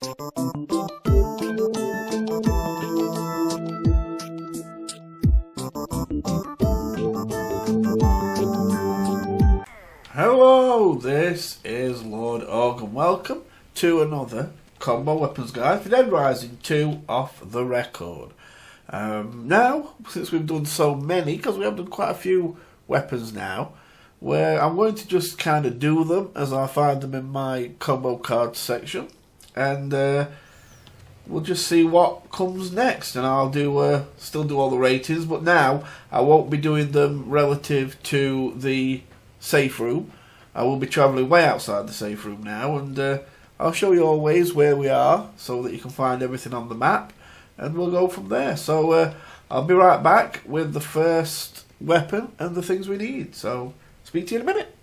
Hello, this is LordUg and welcome to another combo weapons guide for Dead Rising 2 off the record. Now, since we've done so many, because we have done quite a few weapons now, where I'm going to just kind of do them as I find them in my combo cards section, and we'll just see what comes next. And I'll do still do all the ratings, but now I won't be doing them relative to the safe room. I will be travelling way outside the safe room now, and I'll show you always where we are so that you can find everything on the map, and we'll go from there. So I'll be right back with the first weapon and the things we need. So speak to you in a minute.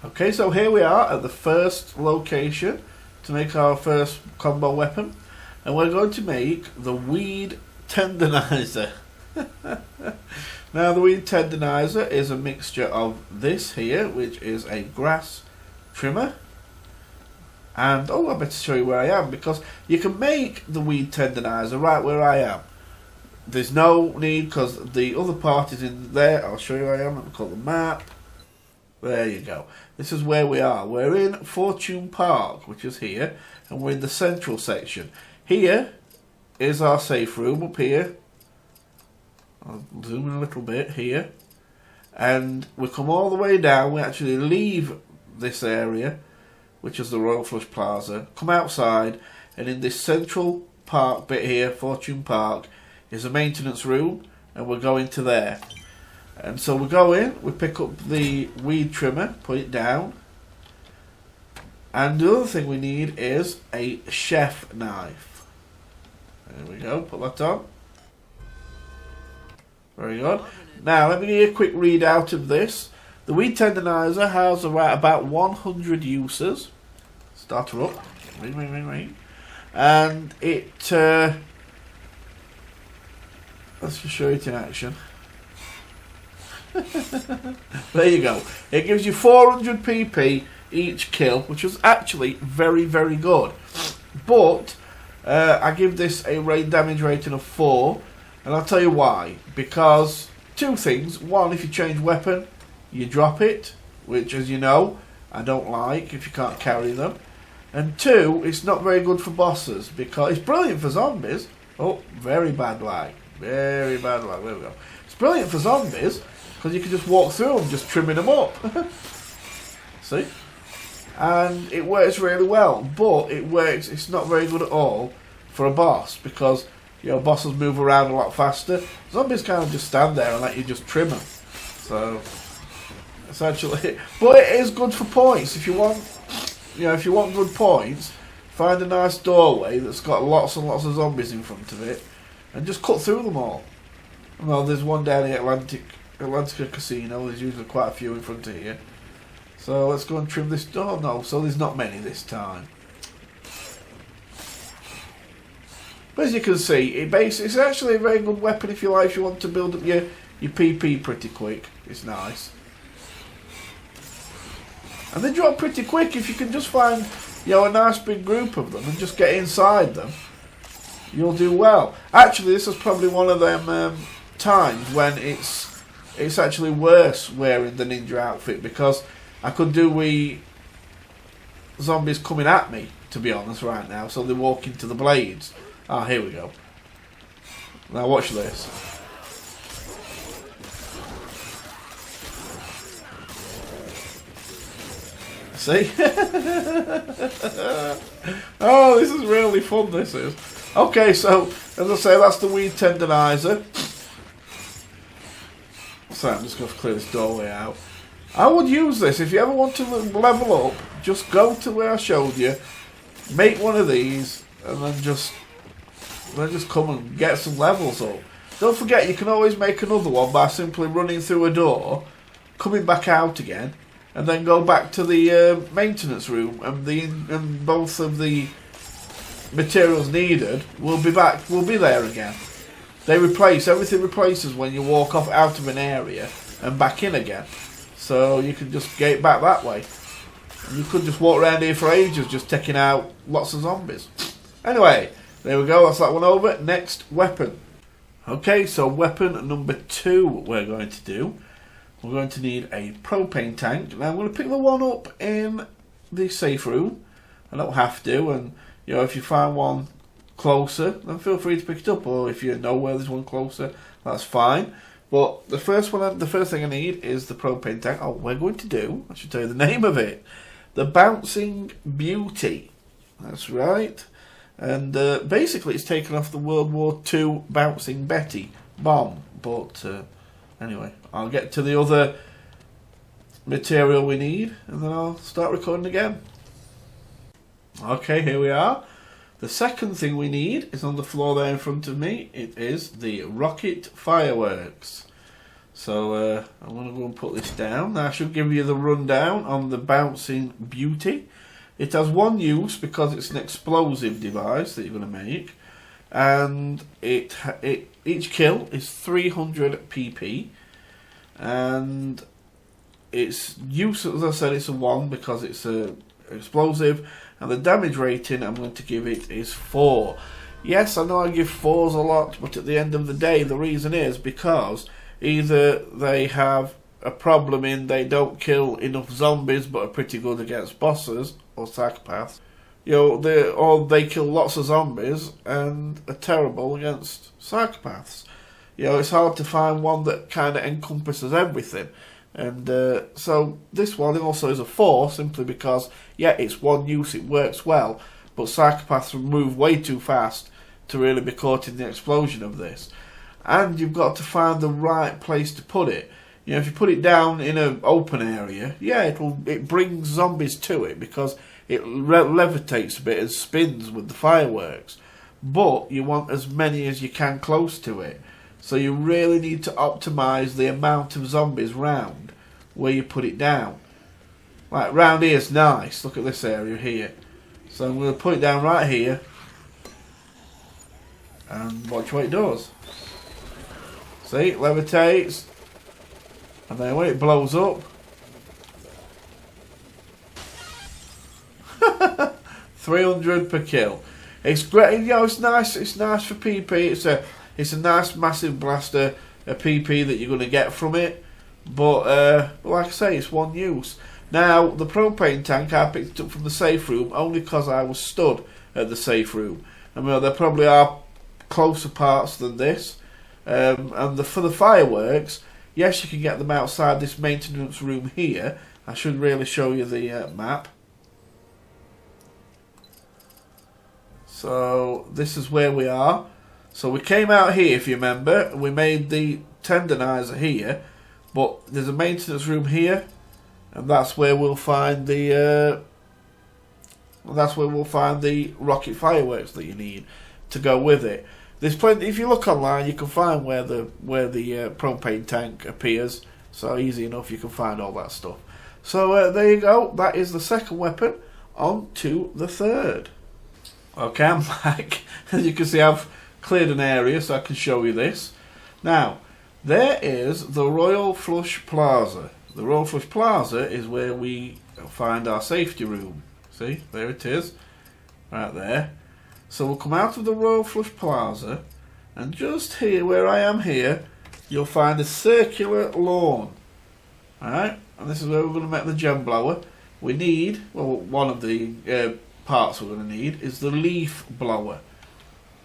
Okay, so here we are at the first location to make our first combo weapon, and we're going to make the Weed Tendinizer. Now, the Weed Tendinizer is a mixture of this here, which is a grass trimmer, and I better show you where I am, because you can make the Weed Tendinizer right where I am. There's no need, because the other part is in there. I'll show you where I am. Let me call the map. There you go. This is where we are. We're in Fortune Park, which is here, and we're in the central section. Here is our safe room up here. I'll zoom in a little bit here, and we come all the way down. We actually leave this area, which is the Royal Flush Plaza, come outside, and in this central park bit here, Fortune Park, is a maintenance room, and we're going to there. And so we go in, we pick up the weed trimmer, put it down, and the other thing we need is a chef knife. There we go, put that on. Very good. Now, let me give you a quick readout of this. The Weed Tendinizer has about 100 uses. Start her up. Ring, ring, ring, ring. And it... let's just show it in action. There you go. It gives you 400 PP each kill, which is actually very, very good. But I give this a damage rating of 4. And I'll tell you why. Because two things. One, if you change weapon, you drop it, which, as you know, I don't like if you can't carry them. And two, it's not very good for bosses, because it's brilliant for zombies. Oh, very bad lag. Very bad lag. There we go. It's brilliant for zombies, because you can just walk through them, just trimming them up. See? And it works really well. But it's not very good at all for a boss, because bosses move around a lot faster. Zombies kind of just stand there and let you just trim them. So, essentially, but it is good for points. If you want, if you want good points, find a nice doorway that's got lots and lots of zombies in front of it, and just cut through them all. Well, there's one down the Atlantica Casino. There's usually quite a few in front of here. So let's go and trim this door. No, so there's not many this time. But as you can see, it's actually a very good weapon if you like. If you want to build up your PP pretty quick, it's nice. And they drop pretty quick if you can just find a nice big group of them and just get inside them. You'll do well. Actually, this is probably one of them times when it's actually worse wearing the ninja outfit, because I could do with zombies coming at me, to be honest, right now. So they walk into the blades. Ah, here we go. Now watch this. See? Oh, this is really fun, this is. Okay, so, as I say, that's the Weed Tendinizer. So I'm just going to clear this doorway out. I would use this. If you ever want to level up, just go to where I showed you, make one of these, and then just come and get some levels up. Don't forget, you can always make another one by simply running through a door, coming back out again, and then go back to the maintenance room, and both of the materials needed will be there again. Everything replaces when you walk off out of an area and back in again. So you can just get back that way. And you could just walk around here for ages just taking out lots of zombies. Anyway, there we go, that's that one over. Next weapon. Okay, so weapon number 2 we're going to do. We're going to need a propane tank. Now I'm going to pick the one up in the safe room. I don't have to, and you know, if you find one closer, then feel free to pick it up, or if you know where there's one closer, that's fine. But the first thing I need is the propane tank. Oh, we're going to do, I should tell you the name of it, the Bouncing Beauty. That's right. And basically it's taken off the World War II Bouncing Betty bomb. But anyway, I'll get to the other material we need, and then I'll start recording again. Okay, here we are. The second thing we need is on the floor there in front of me. It is the rocket fireworks. So I'm going to go and put this down. Now I should give you the rundown on the Bouncing Beauty. It has one use because it's an explosive device that you're going to make. And each kill is 300 pp. And its use, as I said, it's a 1 because it's a explosive. And the damage rating I'm going to give it is 4. Yes, I know I give 4s a lot, but at the end of the day, the reason is because either they have a problem in they don't kill enough zombies but are pretty good against bosses or psychopaths, you know, or they kill lots of zombies and are terrible against psychopaths. You know, it's hard to find one that kind of encompasses everything. And so this one also is a 4 simply because, yeah, it's one use, it works well, but psychopaths move way too fast to really be caught in the explosion of this. And you've got to find the right place to put it. You know, if you put it down in an open area, yeah, it brings zombies to it because it levitates a bit and spins with the fireworks. But you want as many as you can close to it. So you really need to optimise the amount of zombies round where you put it down. Like round here is nice. Look at this area here. So I'm going to put it down right here. And watch what it does. See, it levitates. And then when it blows up. 300 per kill. It's great, you know, it's nice for PP. It's a nice massive blaster, a PP that you're going to get from it. But like I say, it's one use. Now, the propane tank I picked up from the safe room only because I was stood at the safe room. I mean, there probably are closer parts than this. And for the fireworks, yes, you can get them outside this maintenance room here. I should really show you the map. So this is where we are. So we came out here, if you remember, and we made the Tendinizer here, but there's a maintenance room here, and that's where we'll find the rocket fireworks that you need to go with it. There's plenty. If you look online, you can find where the propane tank appears. So easy enough, you can find all that stuff. So there you go. That is the second weapon. On to the third. Okay, I'm back. As you can see, I've cleared an area so I can show you this. Now, there is the Royal Flush Plaza. The Royal Flush Plaza is where we find our safety room. See, there it is, right there. So we'll come out of the Royal Flush Plaza, and just here, where I am here, you'll find a circular lawn. Alright, and this is where we're going to make the gem blower. We need, well, one of the parts we're going to need is the leaf blower.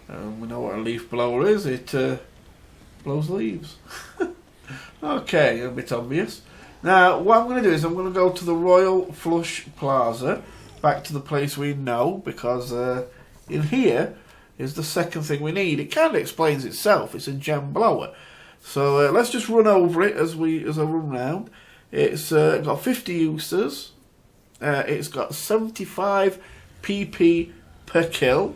We know what a leaf blower is. It blows leaves. Okay, a bit obvious. Now, what I'm going to do is I'm going to go to the Royal Flush Plaza, back to the place we know, because in here is the second thing we need. It kind of explains itself. It's a gem blower. So let's just run over it as I run round. It's got 50 uses. It's got 75 pp per kill.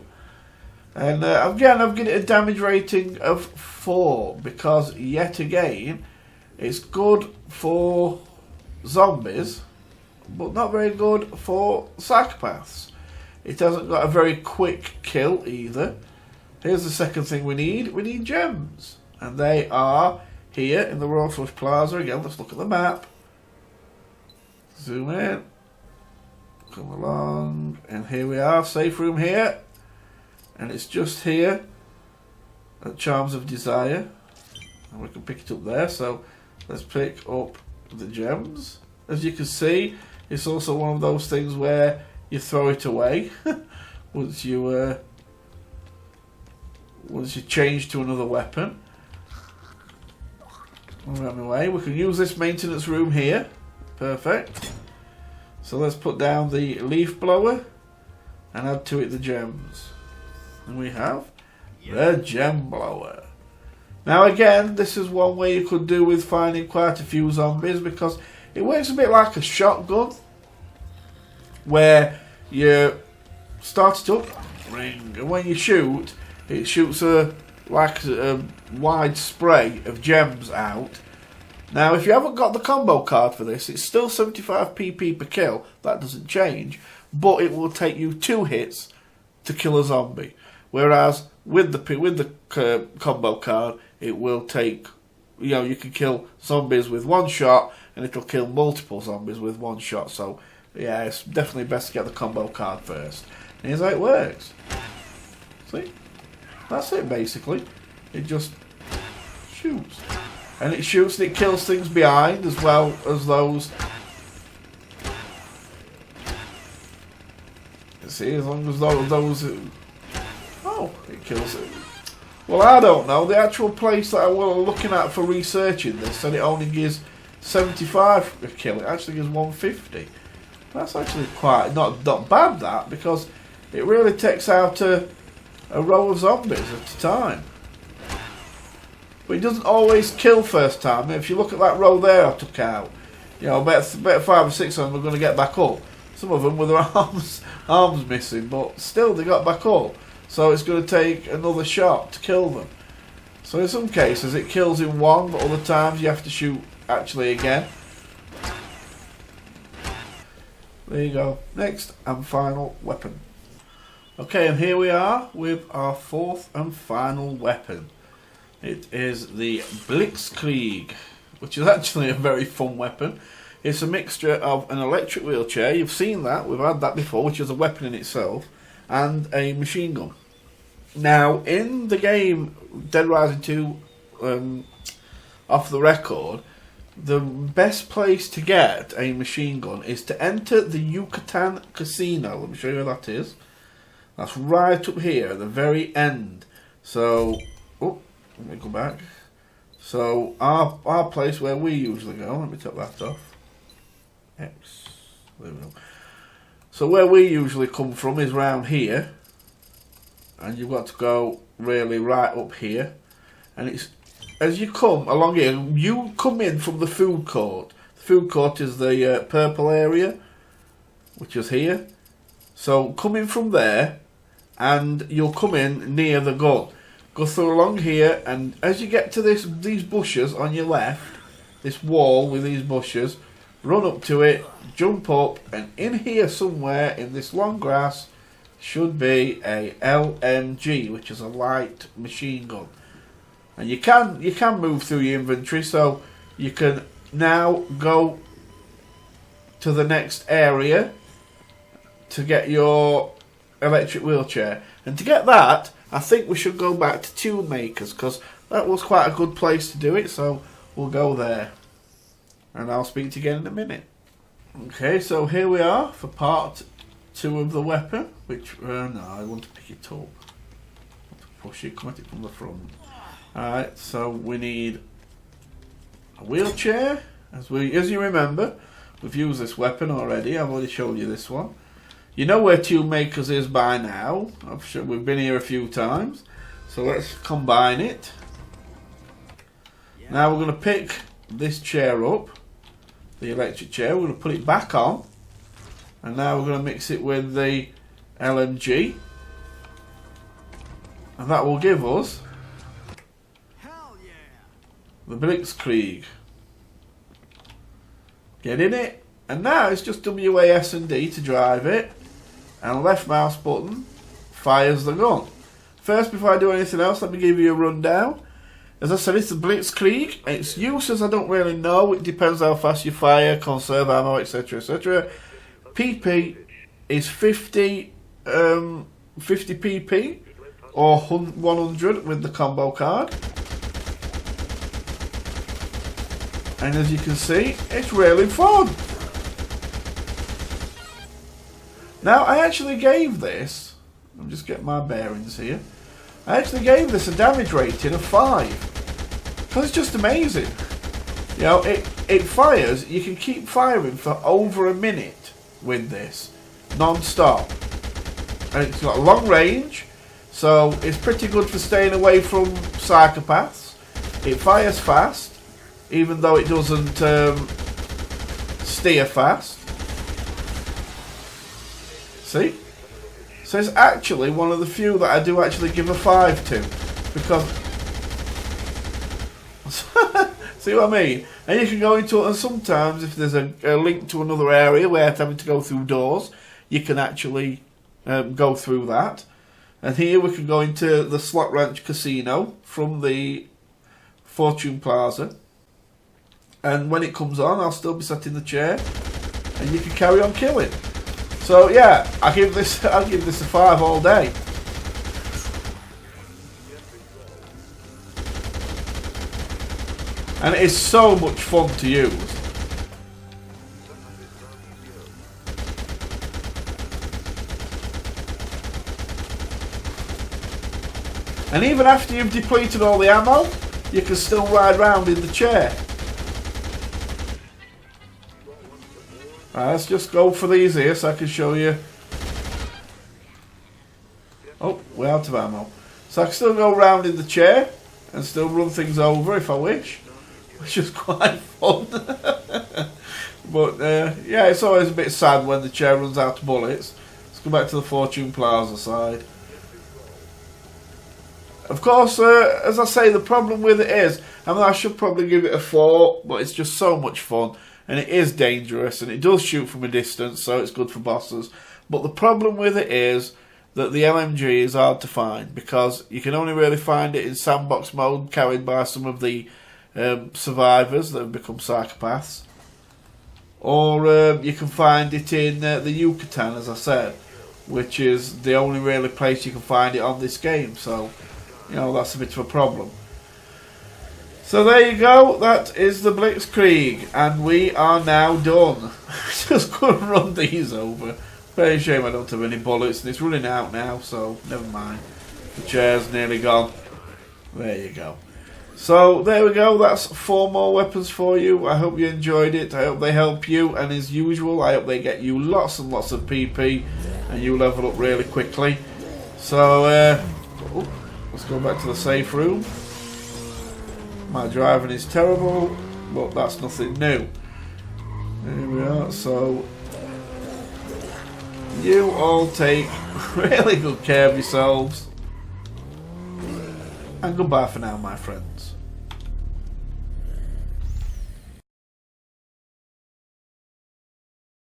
And again, I've given it a damage rating of 4 because, yet again, it's good for zombies, but not very good for psychopaths. It hasn't got a very quick kill either. Here's the second thing we need. We need gems. And they are here in the Royal Flush Plaza. Again, let's look at the map. Zoom in. Come along. And here we are. Safe room here. And it's just here at Charms of Desire. And we can pick it up there. So let's pick up the gems. As you can see, it's also one of those things where you throw it away once you change to another weapon. Anyway, we can use this maintenance room here. Perfect. So let's put down the leaf blower and add to it the gems. And we have the gem blower. Now again, this is one way you could do with finding quite a few zombies, because it works a bit like a shotgun, where you start it up, ring, and when you shoot, it shoots a wide spray of gems out. Now if you haven't got the combo card for this, it's still 75 PP per kill, that doesn't change, but it will take you 2 hits to kill a zombie. Whereas with the combo card, it will take, you can kill zombies with 1 shot, and it'll kill multiple zombies with 1 shot. So yeah, it's definitely best to get the combo card first. And here's how it works. See? That's it basically. It just shoots. And it shoots and it kills things behind as well as those. See, as long as those oh, it kills it. Well, I don't know. The actual place that I was looking at for researching this said it only gives 75 a kill. It actually gives 150. That's actually quite not bad, that, because it really takes out a row of zombies at a time. But it doesn't always kill first time. If you look at that row there I took out, about 5 or 6 of them are going to get back up. Some of them with their arms missing, but still they got back up. So it's going to take another shot to kill them. So in some cases it kills in one, but other times you have to shoot actually again. There you go. Next and final weapon. Okay, and here we are with our 4th and final weapon. It is the Blitzkrieg, which is actually a very fun weapon. It's a mixture of an electric wheelchair, you've seen that, we've had that before, which is a weapon in itself, and a machine gun. Now, in the game Dead Rising 2 Off the Record, the best place to get a machine gun is to enter the Yucatan Casino. Let me show you where that is. That's right up here at the very end. So, oh, let me go back. So, our place where we usually go, let me take that off. X, there we go. So where we usually come from is round here, and you've got to go really right up here, and it's as you come along here, you come in from the food court. The food court is the purple area, which is here. So come in from there, and you'll come in near the gun. Go through along here, and as you get to these bushes on your left, this wall with these bushes, run up to it, jump up, and in here somewhere in this long grass should be a LMG, which is a light machine gun. And you can move through your inventory, so you can now go to the next area to get your electric wheelchair. And to get that, I think we should go back to Tool Makers, because that was quite a good place to do it, so we'll go there. And I'll speak to you again in a minute. Okay, so here we are for part 2 of the weapon, which, no, I want to pick it up. I want to push it, come at it from the front. Alright, so we need a wheelchair. As you remember, we've used this weapon already. I've already showed you this one. You know where Tool Makers is by now. I'm sure we've been here a few times. So let's combine it. Now we're going to pick this chair up, the electric chair. We're going to put it back on. And now we're going to mix it with the LMG. And that will give us the Blitzkrieg. Get in it. And now it's just WAS and D to drive it. And left mouse button fires the gun. First, before I do anything else, let me give you a rundown. As I said, it's the Blitzkrieg. Its uses I don't really know. It depends how fast you fire, conserve ammo, etc, etc. PP is 50 PP. or 100 with the combo card. And as you can see, it's really fun. Now, I actually gave this, I'm just getting my bearings here, I actually gave this a damage rating of 5. Because it's just amazing. You know, it fires, you can keep firing for over a minute with this, non-stop. And it's got a long range, so it's pretty good for staying away from psychopaths. It fires fast, even though it doesn't steer fast. See? So it's actually one of the few that I do actually give a 5 to. Because... see what I mean? And you can go into it, and sometimes if there's a link to another area where you're having to go through doors, you can actually go through that. And here we can go into the Slot Ranch Casino from the Fortune Plaza. And when it comes on, I'll still be sat in the chair, and you can carry on killing. So yeah, I'll give this a 5 all day. And it is so much fun to use. And even after you've depleted all the ammo, you can still ride round in the chair. Right, let's just go for these here so I can show you. Oh, we're out of ammo. So I can still go round in the chair and still run things over if I wish. Which is quite fun. But yeah, it's always a bit sad when the chair runs out of bullets. Let's go back to the Fortune Plaza side. Of course, as I say, the problem with it is, I mean, I should probably give it a 4, but it's just so much fun. And it is dangerous, and it does shoot from a distance, so it's good for bosses. But the problem with it is that the LMG is hard to find, because you can only really find it in sandbox mode, carried by some of the survivors that have become psychopaths. Or you can find it in the Yucatan, as I said, which is the only really place you can find it on this game. So, you know, that's a bit of a problem. So there you go, that is the Blitzkrieg, and we are now done. Just couldn't run these over. Very shame I don't have any bullets, and it's running out now, so never mind. The chair's nearly gone. There you go. So there we go, that's 4 more weapons for you. I hope you enjoyed it, I hope they help you, and as usual, I hope they get you lots and lots of PP, and you level up really quickly. So, let's go back to the safe room. My driving is terrible, but that's nothing new. There we are, so you all take really good care of yourselves. And goodbye for now, my friends.